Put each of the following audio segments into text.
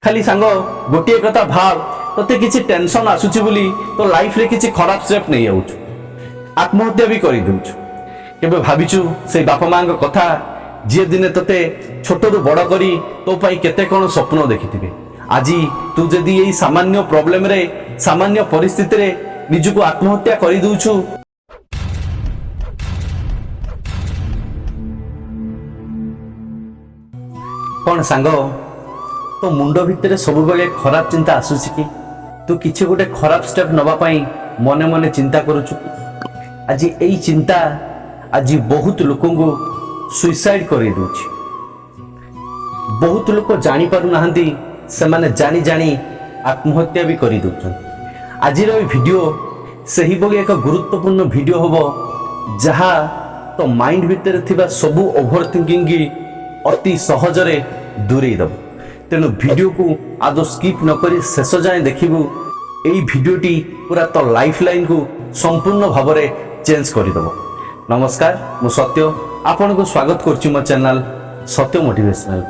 खाली सांग गोटे कथा भाव तोते किसी टेंशन आसुची बोली तो लाइफ रे किसी खराब स्टेप नहीं आउछु आत्महत्या भी कर दउछु केबे भाबिचु से बापा मां कथा जे दिने तोते छोटरू बड़ करी तो पाई केते कोन स्वप्न देखिथिबे आज तू जदी एई सामान्य प्रॉब्लम रे सामान्य परिस्थिति रे निजुको आत्महत्या कर दउछु कौन सांग तो मुंड भितर सब बेले खराब चिंता आसुची कि तू किसी गोटे खराब स्टेप नवा पाई मने मने चिंता करुचु आज यही चिंता आज बहुत लोक सुइसाइड कर दूची बहुत लोक जानी पारु नाहंती से माने जानी जानी आत्महत्या भी कर दउछन आज वीडियो सही बगे एक गुरुत्वपूर्ण वीडियो होबो जहा तो माइंड भितर थिबा सबु ओवर थिंकिंग की अति सहजरे दूरे दब तेणु वीडियो को आदौ स्किप न करी शेष जाए देखिबु एई वीडियोटी पूरा तो लाइफ लाइन को संपूर्ण भाव में चेंज करदेव। नमस्कार मु सत्य आपन को स्वागत करछि मो चैनल सत्य मोटिवेशनल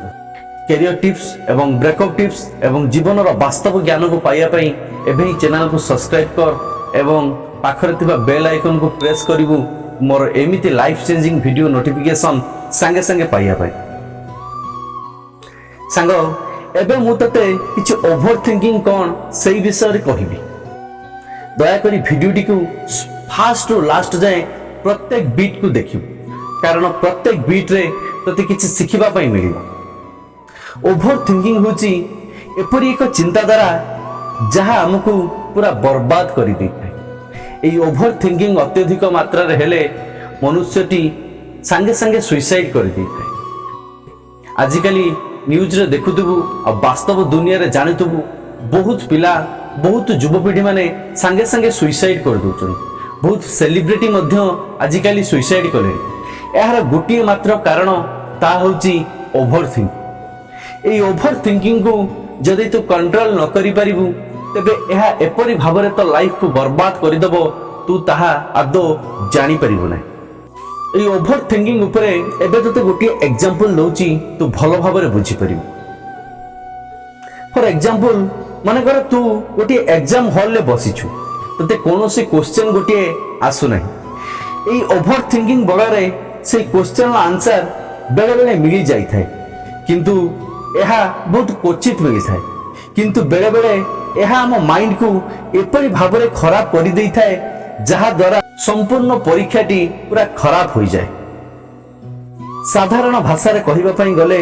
कैरियर टिप्स एवं ब्रेकअप टिप्स एवं जीवन वास्तव ज्ञान को पाइबा पई एबे चैनल को सब्सक्राइब कर एवं पाखरे थिबा बेल आइकन को प्रेस करिवु मोर एमिति लाइफ चेंजिंग वीडियो नोटिफिकेशन संगे संगे पाइबा पई सांग एबे मु तते किछि ओवर थिंकिंग कोन सेही विषय रे कहिबी दया करी वीडियोटी को फास्ट टू लास्ट जाए प्रत्येक बीट को देखिबो कारण प्रत्येक बीट रे तते किछि सिखिबा पई मिलिबो। ओवर थिंकिंग होची एपरि एक चिंताधारा जहा हमकु पूरा बर्बाद करि दैଥାଏ। एई ओवर थिंकिंग अत्यधिक मात्रा रे हेले मनुष्यटी संगे संगे सुइसाइड करि दैଥାଏ। आजिकली न्यूज रे देखुथबु आ वास्तव दुनिया रे जानिथबु बहुत पिला बहुत युवपीढ़ी माने संगे संगे सुइसाइड कर दउछन बहुत सेलिब्रिटी मध्य आजिकली सुइसाइड कले यार गोटे मात्र कारण ता होची ओवर थिंकिंग। एई ओवर थिंकिंग को जदि तू कंट्रोल न करि परिबु तबे एहा एपरि भाबरे तो लाइफ को बर्बाद करि दबो तू ताहा आदो जानि परिबु नै। एई ओवर थिंकिंग उपरे एबे तते गोटे एग्जांपल दउची तू भलो भाबरे बुझी परिबु। फॉर एग्जांपल माने कर तू गोटे एग्जाम हॉल ले बसिछु तते कोनोसी क्वेश्चन गोटे आसु नै एई ओवर थिंकिंग बगारे से क्वेश्चन आंसर बेले बेले मिली जाई थाए किंतु एहा बहुत क्वचित मिली थाए किंतु बेले बेले एहा हम माइंड को एपरि भाबरे खराब करि देई थाए जहा द्वारा संपूर्ण परीक्षाटी पूरा खराब हो जाए। साधारण भाषा रे कहिबा पई गले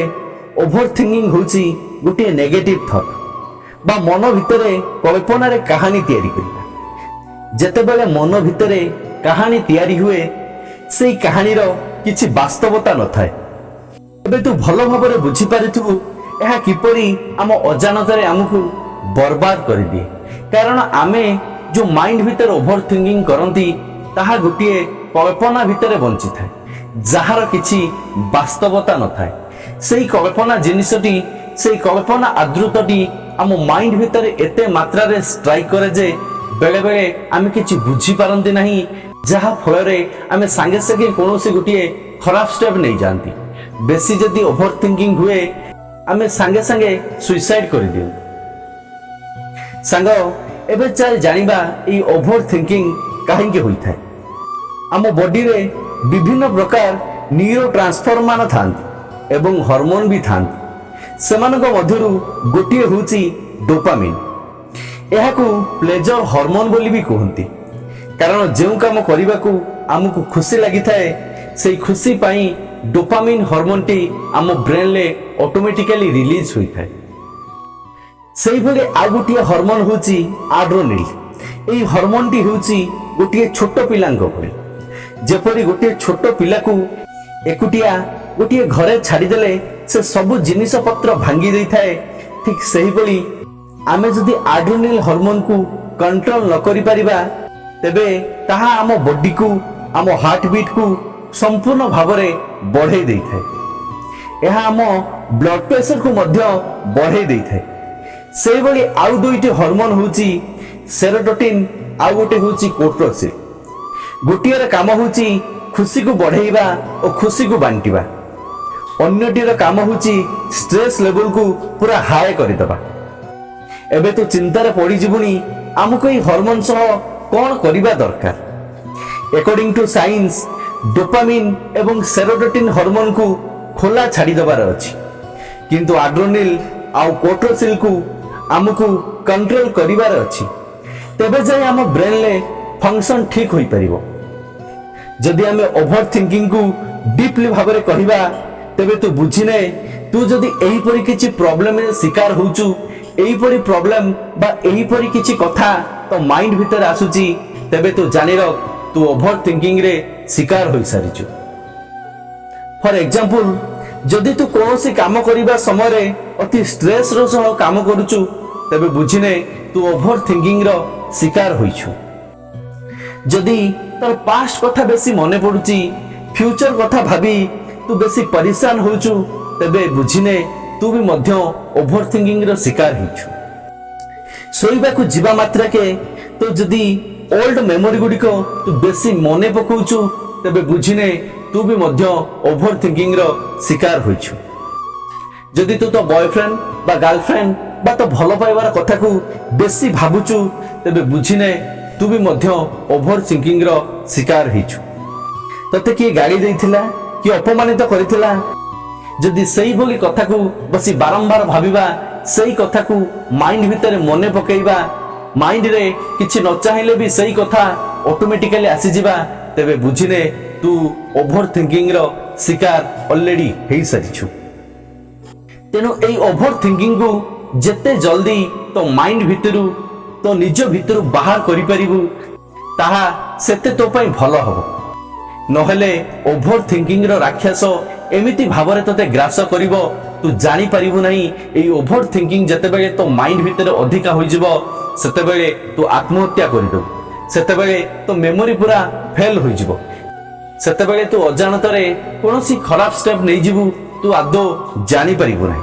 ओवर थिंकिंग होची गोटे नेगेटिव थॉट बा मन भितरे कल्पना रे कहानी तैयारी करिबा जते बेले मन भितरे कहानी तैयारी हुए सेई कहानी रो किछि वास्तवता न थाए। एबे तू भलो भाबरे बुझी पारिथु एहा किपरि हम अजानता रे हमकु बर्बाद कर दिए कारण आमे जो माइंड भितर ओवर थिंकिंग करंती ताहा गोटे कल्पना भितर बंची थाए जहार किछि वास्तवता न थाए सेई कल्पना जिनिसटी सेई कल्पना आदृतटी हम माइंड भितर एते मात्रा रे स्ट्राइक करे जे बेले बेले आमे किछि बुझी पारंती नाही जहा फल रे आमे संगे संगे कोनोसी गोटे खराब स्टेप नहीं जानती बेसी जदी ओवर थिंकिंग हुए आमे संगे संगे सुइसाइड कर दियो। सांग एबे चल जानिबा ई ओवर थिंकिंग काहेकि होई थाए। आम बॉडी रे विभिन्न प्रकार न्यूरो ट्रांसफर मान थांती एवं हार्मोन भी थांती सेमानक मध्यरु गोटिए होची डोपामिन एहाकू प्लेजर हार्मोन बोली भी कहंती कारण जेउ काम करिबा को हमकु खुशी लागि थाए सेई खुशी पाई डोपामिन हार्मोन टी आम ब्रेन ले ऑटोमेटिकली रिलीज होई थाए। सेई भले आ गोटिए हार्मोन होची एड्रेनालिन एई हार्मोन टी होची गोटिए छोट पिलांक भली जेपरि गोटे छोट पिला को एकुटिया गोटे घरे छाड़ी देले से सब जिनिस पत्र भांगी देई थाए ठीक सही बली आमे जदि एड्रेनालिन हार्मोन को कंट्रोल न करि परिबा तबे ताहा आम बॉडी को आम हार्ट बीट को संपूर्ण भाव में बढ़ाई देई थाए एहा आम ब्लड प्रेशर को मध्य बढ़ाई देई थाए सेही बली आउ दुईटी हार्मोन होची सेरोटोनिन आउ गोटे होची कोर्टिसोल गोटियर काम होची खुशी को बढ़ाइबा और खुशी को बांटिबा अन्यटीर काम होची स्ट्रेस लेवल को पूरा हाई कर दबा एबे तो चिंतार पड़ीजी आमको ये हॉर्मोन सह कौन करबा दरकार। अकॉर्डिंग टू साइंस डोपामिन एवं सेरोटोनिन हार्मोन को खोला छाड़ी दबार अछि, किंतु एड्रेनालिन आउ कोर्टिसोल को आमको कंट्रोल करिवार अछि। तबे जाय आम ब्रेन ले फंक्शन ठीक होई परिबो। जदि आमे ओभर थिंकिंग को डीपली भाबरे कहिबा तबे तू बुझिने तू जदि एही परि किछि प्रॉब्लम रे शिकार होउचु, एही परि प्रॉब्लम बा एही परि किछि कथा तो माइंड भीतर आसुची, तबे तू जानि रख तू ओभर थिंकिंग रे शिकार होई सारिचु। फॉर एग्जांपल जदि तू कोनोसी काम करिबा समय रे अति स्ट्रेस रो सह काम करूचु, तबे बुझिने तू ओभर थिंकिंग रो शिकार होइछु। जदि तर पास्ट कथा बेसी मने पडुची, फ्यूचर कथा भाबी तू बेसी परेशान होउछु, तबे बुझिने तू भी मध्य ओभर थिंकिंग रो शिकार होइछु। सोइबा को जीवा मात्रा के तो जदि ओल्ड मेमोरी गुडी को तू बेसी मने पकाउछु, तबे बुझिने तू भी मध्य ओभर थिंकिंग रो शिकार होइछु। जदि तू तो बॉयफ्रेंड बा गर्लफ्रेंड बा तो भलो पाइबार कथा को बेसी भाबुछु, तबे बुझिने तू भी मध्य ओभर थिंकिंग रो शिकार होइछु। तते किए गाड़ी देइथिला कि अपमानित करिथिला, जदि सही बोली कथा को बसी बारंबार भाबिबा, सही कथा को माइंड भीतर मने पकेइबा, माइंड रे किछि न चाहिले भी सही कथा ऑटोमेटिकली आसी जिबा, तबे बुझिने तू ओभर थिंकिंग रो शिकार ऑलरेडी हेई सारिछु। तेनु एई ओभर थिंकिंग को जेते जल्दी तो माइंड भितरु तो निज भितरु बाहर करि परिबु, ताहा सेते तो पई भलो हबो। नहेले ओभर थिंकिंग रो राक्षस एमिति भावरे तते ग्रास करिवो, तू जानि परिबु नाही। एई ओभर थिंकिंग जते बेले तो माइंड भितर अधिका होई जिवो, सेते बेले तू आत्महत्या करिदो, सेते बेले तो मेमोरी पूरा फेल होई जिवो, सेते बेले तू अजानतरे कोनोसी खराब स्टेप नै जिवु, तू आदो जानि परिबु नाही।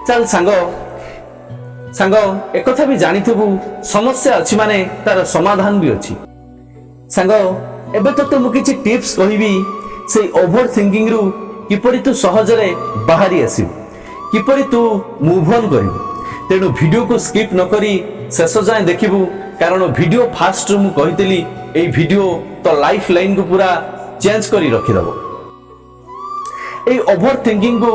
चल सांगो एकथा भी जानिथबु, समस्या अछि माने तार समाधान भी अछि। सांगो एबे तो मु किछि टिप्स कहिबी, से ओभर थिंकिंग रु किपरि तू सहजरे बाहरी आसिबु, किपरि तू मूव ऑन करिबु। तेनु वीडियो को स्किप न करी शेष जाए देखिबु, कारण वीडियो फास्ट रु मु कहितली एई वीडियो तो लाइफ लाइन को पूरा चेंज करी रखि दबो। एई ओभर थिंकिंग को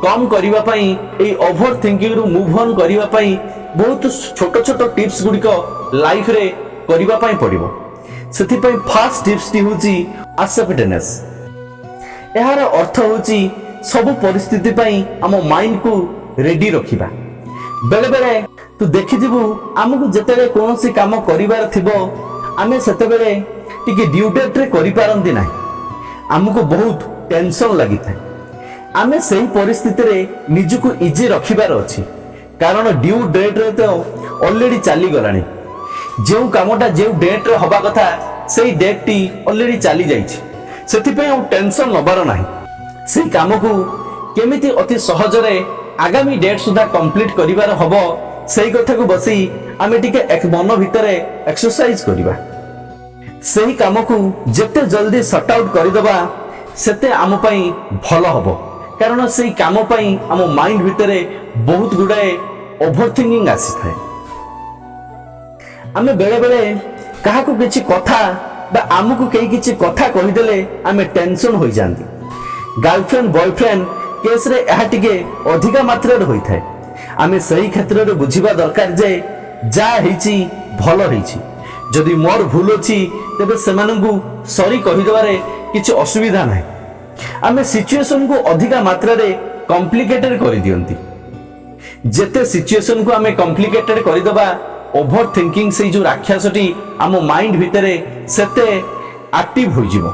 कम करिबा पई, एई ओभर थिंकिंग रु मूव ऑन करिबा पई बहुत छोट छोट टिप्स गुडी को लाइफ रे करिबा पई पड़िबो। सेति पई फर्स्ट टिप्स टी होची एक्सेप्टेंस। एहार अर्थ होची सब परिस्थिति पई हम माइंड को रेडी रखिबा। बेले बेले तू देखि दिबु, हमकु जतेले कोनोसी काम करिवार थिबो, आमे सेते बेले टिके ड्यू डेट रे करि पारंती नाही, हमकु बहुत टेंशन लागि थाए। आमे सही परिस्थिति रे निजको इजी रखिबार अछि, कारण ड्यू डेट रे तो ऑलरेडी चली गलानी। जो कामटा जो डेट रे हबा कथा सेही डेट टी ऑलरेडी चली जाइछि, सेति पे टेंशन नबार नाही। सेही काम को केमिति अति सहज रे आगामी डेट सुधा कंप्लीट करिवार हबो, सेही कथा को बसी आमे टिके एक मन भितरे एक्सरसाइज करिबा। सेही काम को जेते जल्दी सॉर्ट आउट करि दबा, सेते आम पई भलो हबो, कारण सेही काम पई आम माइंड भितरे बहुत गुडाए ओभर थिंकिंग आसी थाए। आमे बेले बेले कहा को किछि कथा बा आमको कई किछि कथा कहि देले आमे टेंशन होई जांती। गर्लफ्रेंड बॉयफ्रेंड केस रे एहा टिके अधिका मात्रा रे होई थाए। आमे सही क्षेत्र रे बुझिबा दरकार जे जा हेछि भलो हेछि, जदि मोर भूल अछि तबे सेमानंकु सॉरी कहि देबारे किछि असुविधा नाही। आमे सिचुएशन को अधिका मात्रा रे कॉम्प्लिकेटेड करि दियंती। जेते सिचुएशन को आमे कॉम्प्लिकेटेड करि दबा, ओभर थिंकिंग से जो राक्षसटी आम माइंड भितरे सेते एक्टिव हो जिवो।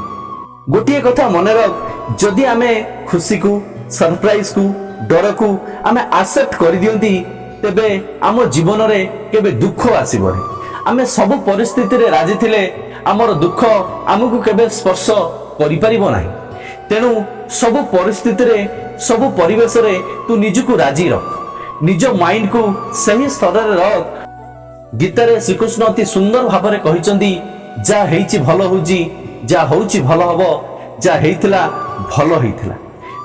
गोटिए कथा मन रख, जदि आमे खुशी को सरप्राइज को डर को आमे एक्सेप्ट कर दियंती, तेबे आम जीवन रे केबे दुख आसीबो रे। आमे सब परिस्थिति रे राजी थिले आमर दुख आमको केबे स्पर्श करि परिबो नाही। तेनु सब परिस्थिति रे सब परिवेश रे तू निजको राजी रख, निज माइंड को सही स्तर रे रख। गीतारे श्रीकृष्ण अति सुंदर भावरे कहिचंदी, जा हेछि भलो होजी, जा होछि भलो हबो, जा हेइथिला भलो हेइथिला।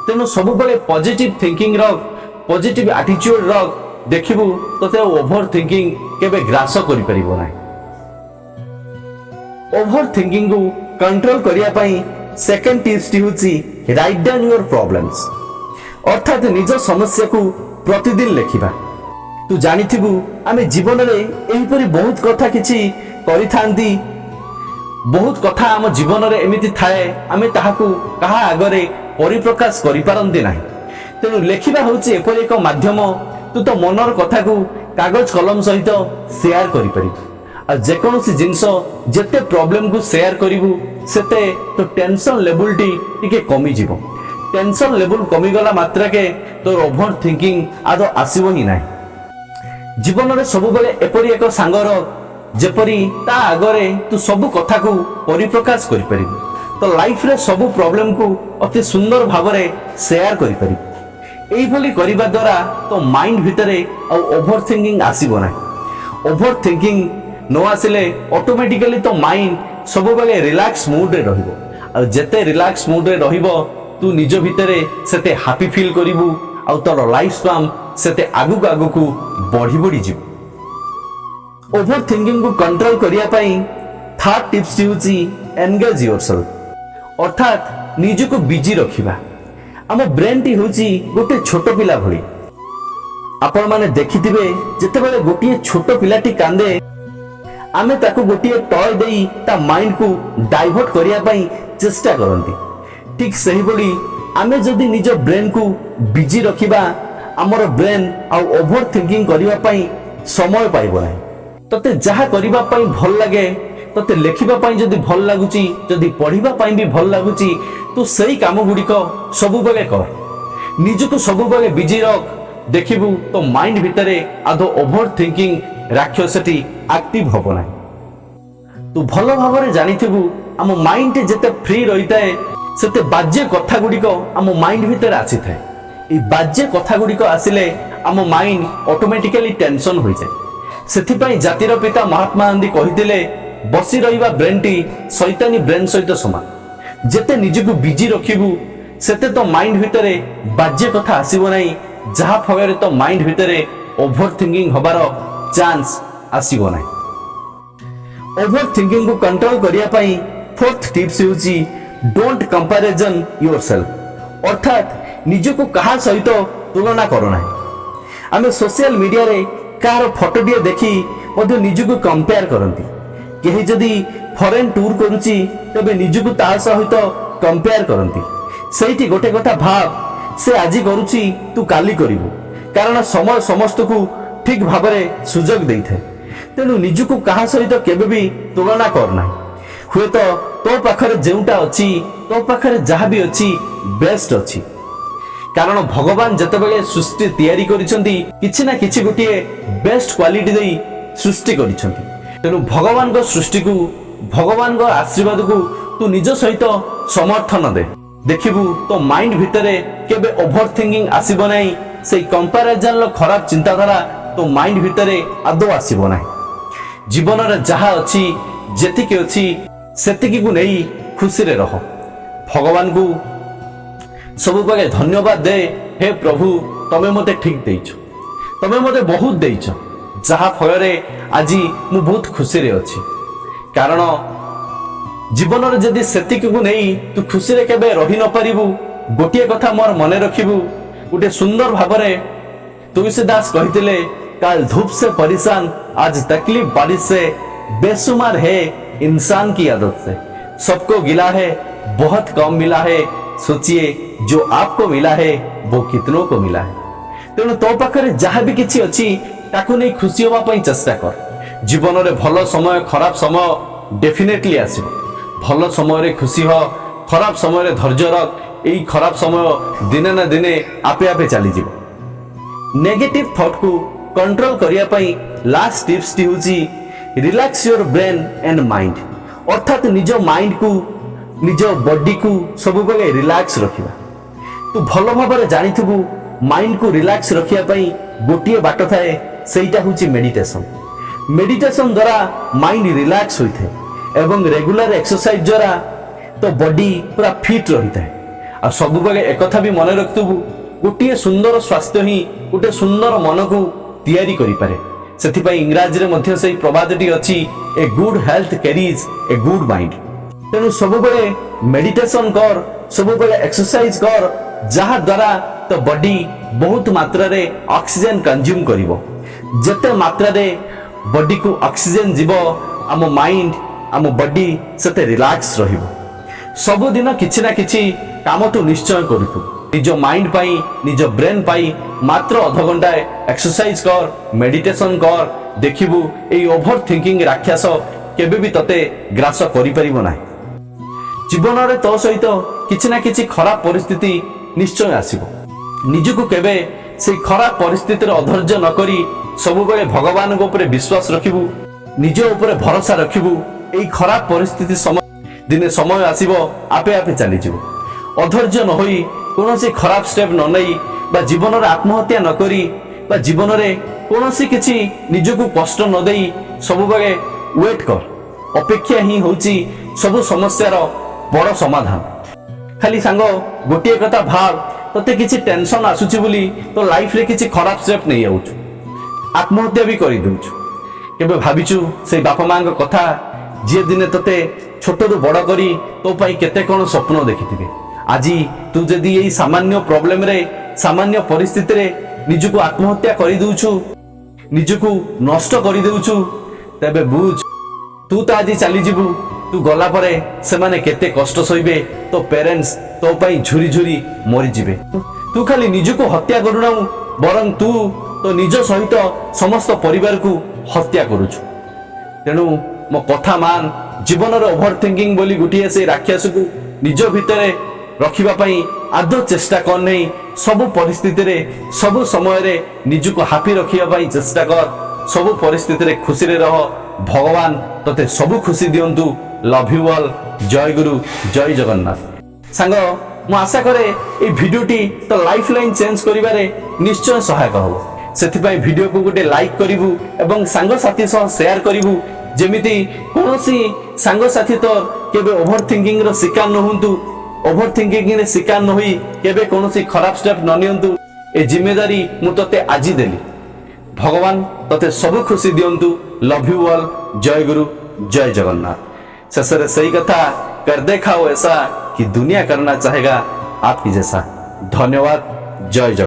तेनु सब बेले पॉजिटिव थिंकिंग रख, पॉजिटिव एटीट्यूड रख, देखिबु तोते ओभर थिंकिंग केबे ग्रास करि परिबो नाही। ओभर थिंकिंग को कंट्रोल करिया पई सेकंड टिप्स टी होची राइट डाउन योर प्रॉब्लम्स, अर्थात निज समस्या को प्रतिदिन लेखिबा। तू जानिथिबु आमे जीवन रे एही परि बहुत कथा किछि करिथांती, बहुत कथा आम जीवन रे एमिति थाए आमे ताहाकू कहा आगरे परिप्रकाश करि पारंती नाही। तेणु लेखिबा होची एपरि एक माध्यम, तू तो मनर कथा को कागज कलम सहित शेयर करि परिबु। आ जेकोसी जिंस जेते प्रॉब्लम को शेयर करिबु सेते तो टेंशन लेवल टिके कमी जीवो। टेंशन लेवल कमी गला मात्रा के तो ओभर थिंकिंग आदो आसीबो ही नाही। जीवन रे सब बेले एपरि एक सांगर जेपरि ता आगरे तू सब कथा को परिप्रकाश करि परिबु, तो लाइफ रे सब प्रॉब्लम को अति सुंदर भावरे शेयर करि परिबु। एई भली करिबा द्वारा तो माइंड भितरे आ ओभर थिंकिंग आसीबो नाही। ओभर थिंकिंग नो आसिले ऑटोमेटिकली तो माइंड सब बेले रिलैक्स मूड रे रहिबो। आ जेते रिलैक्स मूड रे रहिबो तू निज भितरे सेते हैप्पी फील करिबु, आ तोर लाइफ स्पैन सेते आगु आगु को बढ़ी बढ़ी जीव। ओभर थिंकिंग को कंट्रोल करिया पई थर्ड टिप्स होची एंगेज योरसेल्फ, अर्थात निज को बिजी रखिबा। हम ब्रेन टी होची गोटे छोट पिला भली। आपण माने देखिथिबे जेते बेले गोटे छोट पिलाटी कांदे आमे ताको गोटे टॉय देई ता माइंड को डाइवर्ट करिया पई चेष्टा करंती। ठीक सही बोली आमे जदि निज ब्रेन को बिजी रखिबा हमर ब्रेन आ ओभर थिंकिंग करिवा पई समय पाइबो नाही। तते जहा करिवा पई भल लागे, तते लेखिबा पई जदि भल लागुची, जदि पढिबा पई भी भल लागुची, तू सही काम गुडी को सबु बेले कर। निज को सबु बेले बिजी रख, देखिबु तो माइंड भितरे आधो ओभर थिंकिंग राक्षसटी एक्टिव होबो नाही। तू भल भावरे जानिथिबु हम माइंड जेते फ्री रहिताए सेते बाज्य कथा गुडी को हम माइंड भितरे आसी थाए। ई बाज्य कथा गुडी को आसिले हम माइंड ऑटोमेटिकली टेंशन होई जाय। सेथि पई जातिर पिता महात्मा गांधी कहिथिले बसी रहिबा ब्रेन टी शैतानी ब्रेन सहित समान। जेते निज को बिजी रखिबु सेते तो माइंड भितरे बाज्य कथा आसीबो नाही, जहा फगरे तो माइंड भितरे ओभर थिंकिंग होबार चांस आसीबो नाही। ओभर थिंकिंग को कंट्रोल करिया पई फोर्थ टिप्स होची डोंट कंपैरिजन योरसेल्फ, अर्थात निज को कहा सहित तुलना करो नाही। आमे सोशल मीडिया रे कार फोटो टिए देखी मध्य निज को कंपेयर करंती। केही जदी फॉरेन टूर करूची तबे निज को ता सहित कंपेयर करंती। सेठी गोटे कथा भाव से आजी करूची तू काली करिवु, कारण समय समस्त को ठीक भाबरे सुजोग देई थाए। तेनु निज को कहा सहित केबे भी तुलना कर नाही। हुए तो पाखरे जेउटा अछि तो पाखरे जहा भी अछि बेस्ट अछि, कारण भगवान जतेबेले सृष्टि तैयारी करिसंती किछि ना किछि गोटिए बेस्ट क्वालिटी देई सृष्टि करिसंती। तेनु भगवान को सृष्टि को भगवान को आशीर्वाद को तू निज सहित समर्थन दे। देखिबु तो माइंड भितरे केबे ओभर थिंकिंग आसीबो नाही। से कंपैरिजन लो खराब चिंताधारा तो माइंड भितरे आदो आसीबो नाही। जीवन रे जहा अछि जेतिके अछि सेतिकी को नहीं खुशी रे रहो। भगवान को सब बगे धन्यवाद दे, हे प्रभु तमे मते ठीक देइछ, तमे मते बहुत देइछ, जहा फलरे आजी मु बहुत खुशी रे अछि। कारण जीवन रे जदी सेतिकी को नहीं तू खुशी रे केबे रहि न परिबु। गोटिए कथा मोर मने रखिबु, गोटे सुंदर भावरे तुलसीदास कहितिले काल धूप से परेशान आज तकलीफ बारिश से, बेसुमार है इंसान की आदत से, सबको गिला है बहुत कम मिला है, सोचिए जो आपको मिला है वो कितनों को मिला है। तेणु तो पाखरे जहाँ भी किछि अछि ताकू नहीं खुशी होबा पई चेष्टा कर। जीवन रे भलो समय खराब समय डेफिनेटली आसीबो। भलो समय रे खुशी हो, खराब समय रे धैर्य रख। एई खराब समय दिने ना दिने आपे आपे चली जीवो। नेगेटिव थॉट को कंट्रोल करिया पई लास्ट टिप्स टी होची relax your brain and mind, अर्थात निज माइंड को निज बॉडी को सब बेले रिलैक्स रखिबा। तू भलो भाबरे जानिथिबु माइंड को रिलैक्स रखिया पई गोटिए बाट थाए, सेइटा होची मेडिटेशन। मेडिटेशन द्वारा माइंड रिलैक्स होइथे एवं रेगुलर एक्सरसाइज द्वारा तो बॉडी पूरा फिट रहिଥାଏ। आ सब बेले एक कथा भी मन रखिथबु गोटिए सुंदर स्वास्थ्य ही गोटे सुंदर मन को तैयारी करि पारे सेथिपाई इंग्राजी रे मध्य सेही प्रवादटी अछि a good health carries a good mind. तेणु सब बेले मेडिटेशन कर, सब बेले एक्सरसाइज कर, जहा द्वारा तो बॉडी बहुत मात्रा रे ऑक्सीजन कंज्यूम करिवो। जेते मात्रा रे बॉडी को ऑक्सीजन जीवो आम माइंड आम बॉडी सेते रिलैक्स रहिबो। सब दिन किछि ना किछि काम तो निश्चय करूतु निज माइंड पाई निज ब्रेन पाई मात्र आधा घंटा एक्सरसाइज कर, मेडिटेशन कर, देखिबु एई ओवर थिंकिंग राक्षस केबे भी तते ग्रास करि परिबो नाही। जीवन रे तो सहित किछि ना किछि खराब परिस्थिति निश्चय आसीबो। निजको केबे से खराब परिस्थिति रे अधैर्य न करी सब बेले भगवान को ऊपर विश्वास रखिबु, निज ऊपर भरोसा रखिबु। एई खराब परिस्थिति समय दिने समय आसीबो आपे आपे चली जिवो। अधैर्य न होई कोनोसी खराब स्टेप न नै बा जीवन रे आत्महत्या न करी बा जीवन रे कोनोसी किछि निजको कष्ट न देई सब बेले वेट कर। अपेक्षा ही होची सब समस्या रो बड़ समाधान। खाली सांग गोटे कथा भाव तते किछि टेंशन आसुची बोली तो लाइफ रे किछि खराब स्टेप नै आउछु, आत्महत्या भी करि दउछु। केबे भाबिचु से बापा मां को कथा जे दिने तते छोट रु बड़ करी तो पाई केते कोन स्वप्न देखिथिबे। आजी तू जदी एई सामान्य प्रॉब्लम रे सामान्य परिस्थिति रे निजको आत्महत्या करि दउछु, निजको नष्ट करि दउछु, तबे बुझ तू तो आज चली जीवु। तू गला परे से माने केते कष्ट सहिबे, तो पेरेंट्स तो पाई झुरी झुरी मरी जिबे। तू खाली निजको हत्या करूना बरं तू तो निज सहित समस्त परिवार को हत्या करूछु। तेणु मो कथा मान, जीवन रे ओवर थिंकिंग बोली गुटिए से राक्षस को निज भितरे रखिबा पई आदो चेष्टा कर नै। सब परिस्थिति रे सब समय रे निजको हैप्पी रखिबा पई चेष्टा कर। सब परिस्थिति रे खुशी रे रह। भगवान तते सब खुशी दियंतु। Love you all. जय गुरु, जय जगन्नाथ। सांग मु आशा करे ए भिडियोटी तो लाइफ लाइन चेंज करिबारे निश्चय सहायक हो। सेथिपाई भिडियो को गोटे लाइक करिवु एवं सांग साथी सह शेयर करिवु, जेमिति कोनोसी सांग साथी तो केबे ओवर थिंकिंग रो शिकार न हुंतु, ओवर थिंकिंग रे शिकार न होई केबे कोनोसी खराब स्टेप न नियंतु। ए जिम्मेदारी मु तते आजि देली। भगवान तते सब खुशी दियंतु। Love you all. जय गुरु, जय जगन्नाथ। ससरे सही कथा कर देखाओ ऐसा कि दुनिया करना चाहेगा आपकी जैसा। धन्यवाद। जय जगन्नाथ।